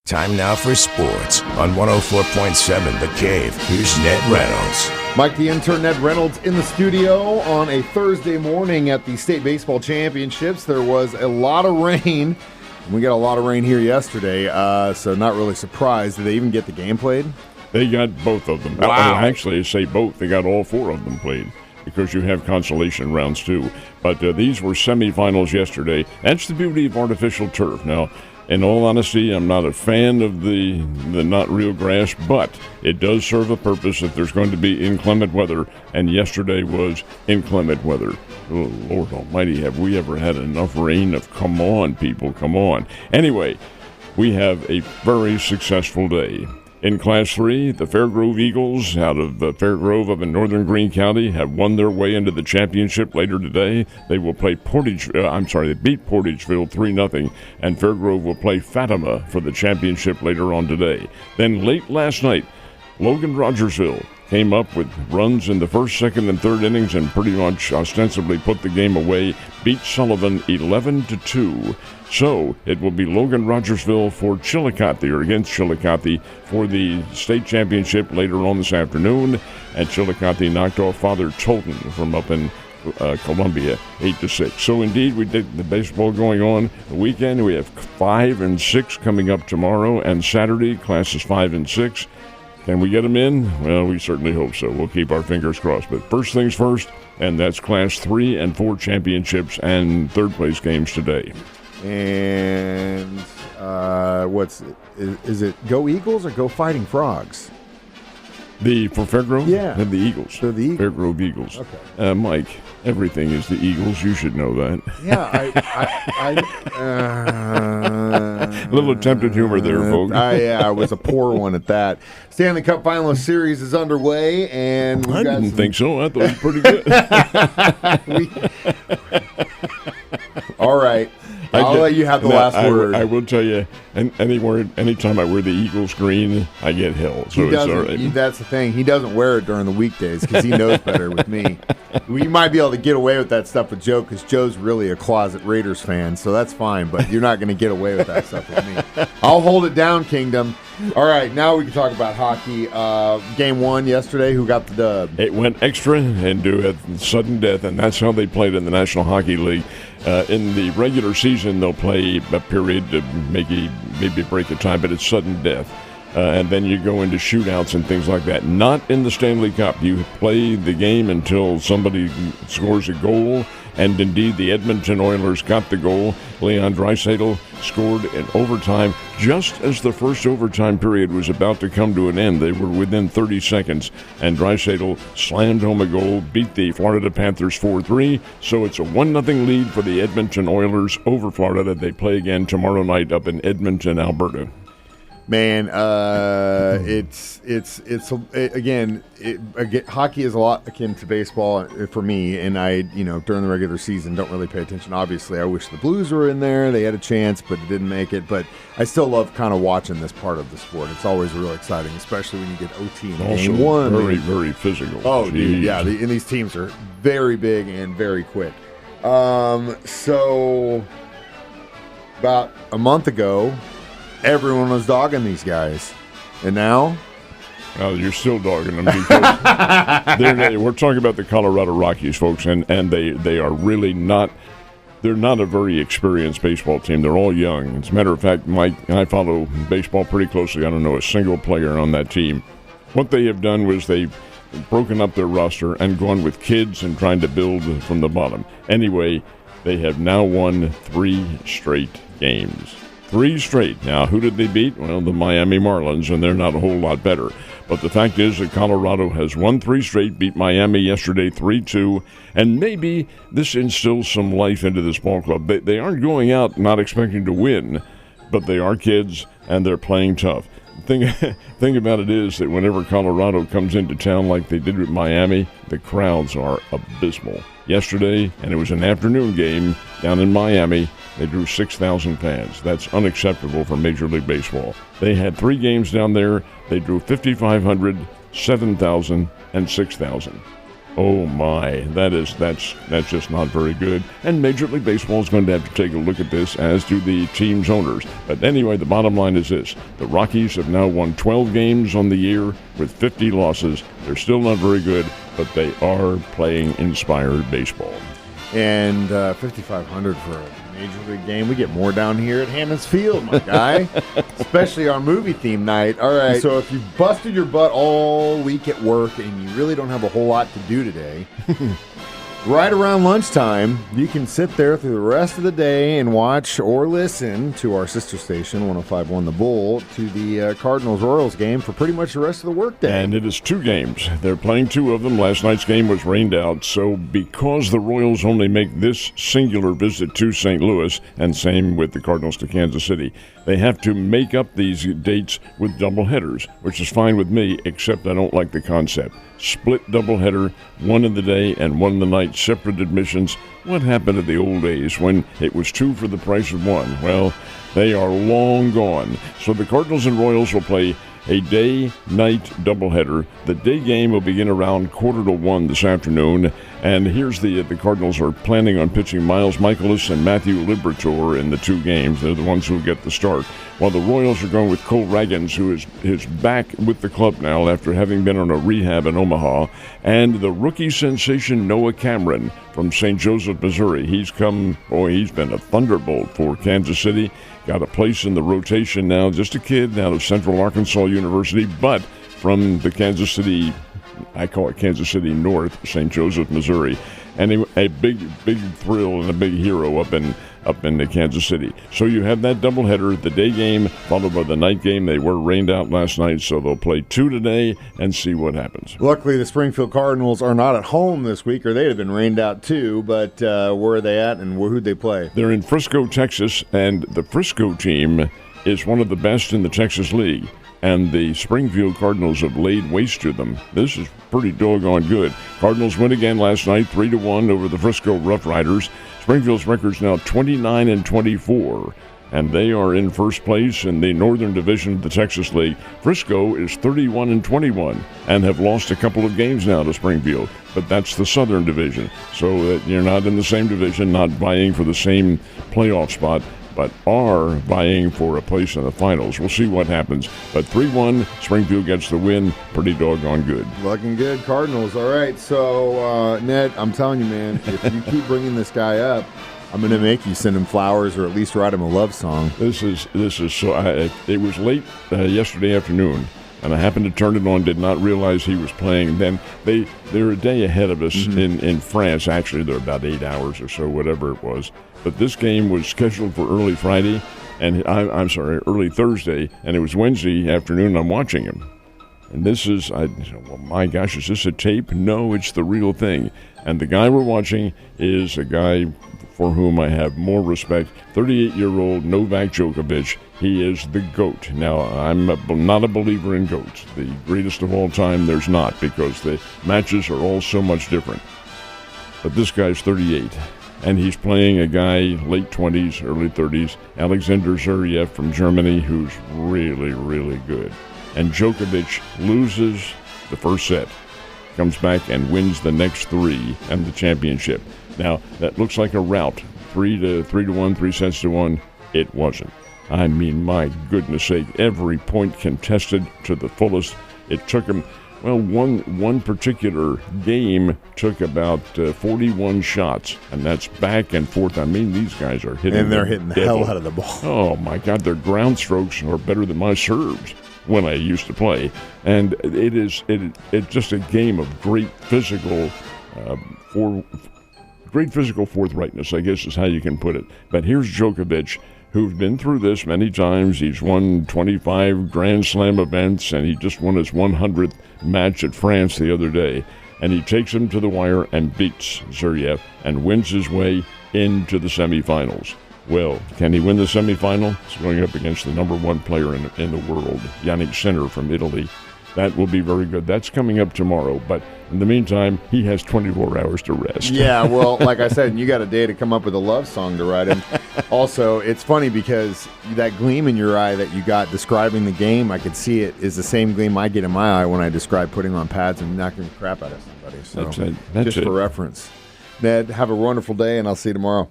Time now for sports on 104.7 The Cave. Here's Ned Reynolds. Mike the intern, Ned Reynolds in the studio on a Thursday morning at the State Baseball Championships. There was a lot of rain. We got a lot of rain here yesterday, so not really surprised. Did they even get the game played? They got both of them. Wow. Actually, I say both. They got all four of them played because you have consolation rounds too. But these were semifinals yesterday. That's the beauty of artificial turf. Now, in all honesty, I'm not a fan of the not real grass, but it does serve a purpose if there's going to be inclement weather, and yesterday was inclement weather. Oh, Lord almighty, have we ever had enough rain? Come on, people, come on. Anyway, we have a very successful day. In Class 3, the Fairgrove Eagles out of Fairgrove up in northern Greene County have won their way into the championship later today. They will play they beat Portageville 3-0, and Fairgrove will play Fatima for the championship later on today. Then late last night, Logan Rogersville came up with runs in the first, second, and third innings and pretty much ostensibly put the game away, beat Sullivan 11-2. So it will be Logan Rogersville for Chillicothe, or against Chillicothe, for the state championship later on this afternoon. And Chillicothe knocked off Father Tolton from up in Columbia 8-6. So indeed, we did the baseball going on the weekend. We have 5 and 6 coming up tomorrow and Saturday, classes 5 and 6. Can we get them in? Well, we certainly hope so. We'll keep our fingers crossed. But first things first, and that's Class 3 and 4 championships and third-place games today. And is it Go Eagles or Go Fighting Frogs? For Fairgrove? Yeah. The Eagles. So the Eagles. Fairgrove Eagles. Okay. Mike, everything is the Eagles. You should know that. Yeah, A little attempted humor there, folks. I was a poor one at that. Stanley Cup Finalist Series is underway, and I didn't think so. I thought it was pretty good. All right. I'll let you have the last word. I will tell you, anytime I wear the Eagles green, I get hell. So it's all right. That's the thing. He doesn't wear it during the weekdays because he knows better with me. We might be able to get away with that stuff with Joe because Joe's really a closet Raiders fan, so that's fine, but you're not going to get away with that stuff with me. I'll hold it down, Kingdom. All right, now we can talk about hockey. Game 1 yesterday, who got the dub? It went extra and do sudden death, and that's how they played in the National Hockey League. In the regular season, they'll play a period to maybe break the tie, but it's sudden death. And then you go into shootouts and things like that. Not in the Stanley Cup. You play the game until somebody scores a goal. And indeed, the Edmonton Oilers got the goal. Leon Draisaitl scored in overtime just as the first overtime period was about to come to an end. They were within 30 seconds, and Draisaitl slammed home a goal, beat the Florida Panthers 4-3. So it's a 1-0 lead for the Edmonton Oilers over Florida. They play again tomorrow night up in Edmonton, Alberta. Man, hockey is a lot akin to baseball for me, and I, during the regular season, don't really pay attention. Obviously, I wish the Blues were in there. They had a chance, but didn't make it. But I still love kind of watching this part of the sport. It's always real exciting, especially when you get OT in game 1. Very, very physical. Oh, dude, yeah. And these teams are very big and very quick. So about a month ago, everyone was dogging these guys. And now? Well, you're still dogging them because we're talking about the Colorado Rockies, folks, and they are really not – they're not a very experienced baseball team. They're all young. As a matter of fact, Mike, I follow baseball pretty closely. I don't know a single player on that team. What they have done was they've broken up their roster and gone with kids and trying to build from the bottom. Anyway, they have now won 3 straight games. 3 straight. Now, who did they beat? Well, the Miami Marlins, and they're not a whole lot better. But the fact is that Colorado has won 3 straight, beat Miami yesterday 3-2, and maybe this instills some life into this ball club. They aren't going out not expecting to win, but they are kids, and they're playing tough. The thing about it is that whenever Colorado comes into town like they did with Miami, the crowds are abysmal. Yesterday, and it was an afternoon game down in Miami, they drew 6,000 fans. That's unacceptable for Major League Baseball. They had 3 games down there. They drew 5,500, 7,000, and 6,000. Oh my, that's just not very good. And Major League Baseball is going to have to take a look at this, as do the team's owners. But anyway, the bottom line is this. The Rockies have now won 12 games on the year with 50 losses. They're still not very good, but they are playing inspired baseball. And 5,500 for a Major League game. We get more down here at Hammons Field, my guy. Especially our movie theme night. All right, so if you've busted your butt all week at work and you really don't have a whole lot to do today, right around lunchtime, you can sit there through the rest of the day and watch or listen to our sister station, 105.1 The Bull, to the Cardinals-Royals game for pretty much the rest of the workday. And it is 2 games. They're playing 2 of them. Last night's game was rained out, so because the Royals only make this singular visit to St. Louis, and same with the Cardinals to Kansas City, they have to make up these dates with doubleheaders, which is fine with me, except I don't like the concept. Split doubleheader, one in the day and one in the night, separate admissions. What happened in the old days when it was 2 for the price of 1? Well, they are long gone. So the Cardinals and Royals will play a day-night doubleheader. The day game will begin around 1:45 this afternoon. And here's the Cardinals are planning on pitching Miles Michaelis and Matthew Liberatore in the 2 games. They're the ones who will get the start. While the Royals are going with Cole Raggins, who is back with the club now after having been on a rehab in Omaha, and the rookie sensation Noah Cameron from St. Joseph, Missouri. He's been a thunderbolt for Kansas City. Got a place in the rotation now, just a kid out of Central Arkansas University, but from the Kansas City, I call it Kansas City North, St. Joseph, Missouri. And a big thrill and a big hero up in Kansas City. So you have that doubleheader, the day game followed by the night game. They were rained out last night, so they'll play 2 today and see what happens. Luckily, the Springfield Cardinals are not at home this week, or they'd have been rained out too. But where are they at, and who'd they play? They're in Frisco, Texas, and the Frisco team is one of the best in the Texas League. And the Springfield Cardinals have laid waste to them. This is pretty doggone good. Cardinals win again last night, 3-1 over the Frisco Rough Riders. Springfield's record's now 29-24, and they are in first place in the Northern Division of the Texas League. Frisco is 31-21 and have lost a couple of games now to Springfield, but that's the Southern Division. So you're not in the same division, not vying for the same playoff spot, but are vying for a place in the finals. We'll see what happens. But 3-1, Springfield gets the win. Pretty doggone good. Looking good, Cardinals. All right, so, Ned, I'm telling you, man, if you keep bringing this guy up, I'm going to make you send him flowers or at least write him a love song. This is so. It was late yesterday afternoon, and I happened to turn it on, did not realize he was playing. Then they're a day ahead of us in France. Actually, they're about 8 hours or so, whatever it was. But this game was scheduled for early Friday, and early Thursday, and it was Wednesday afternoon. I'm watching him, and this is, well, my gosh, is this a tape? No, it's the real thing. And the guy we're watching is a guy for whom I have more respect, 38-year-old Novak Djokovic. He is the GOAT. Now, I'm not a believer in GOATs. The greatest of all time, there's not, because the matches are all so much different. But this guy's 38, and he's playing a guy late 20s, early 30s, Alexander Zverev from Germany, who's really, really good. And Djokovic loses the first set, comes back and wins the next 3 and the championship. Now, that looks like a rout, 3-1, 3 sets to 1. It wasn't. I mean, my goodness sake, every point contested to the fullest. It took him, well, one particular game took about 41 shots, and that's back and forth. I mean, these guys are hitting. And they're hitting the hell out of the ball. Oh, my God, their ground strokes are better than my serves when I used to play. And it's just a game of great physical forthrightness, I guess is how you can put it. But here's Djokovic, who's been through this many times. He's won 25 Grand Slam events, and he just won his 100th match at France the other day. And he takes him to the wire and beats Zverev and wins his way into the semifinals. Well, can he win the semifinal? He's going up against the number 1 player in the world, Yannick Sinner from Italy. That will be very good. That's coming up tomorrow. But in the meantime, he has 24 hours to rest. Yeah, well, like I said, you got a day to come up with a love song to write him. Also, it's funny because that gleam in your eye that you got describing the game, I could see it, is the same gleam I get in my eye when I describe putting on pads and knocking the crap out of somebody. everybody. So That's it. That's just it. for reference. Ned, have a wonderful day, and I'll see you tomorrow.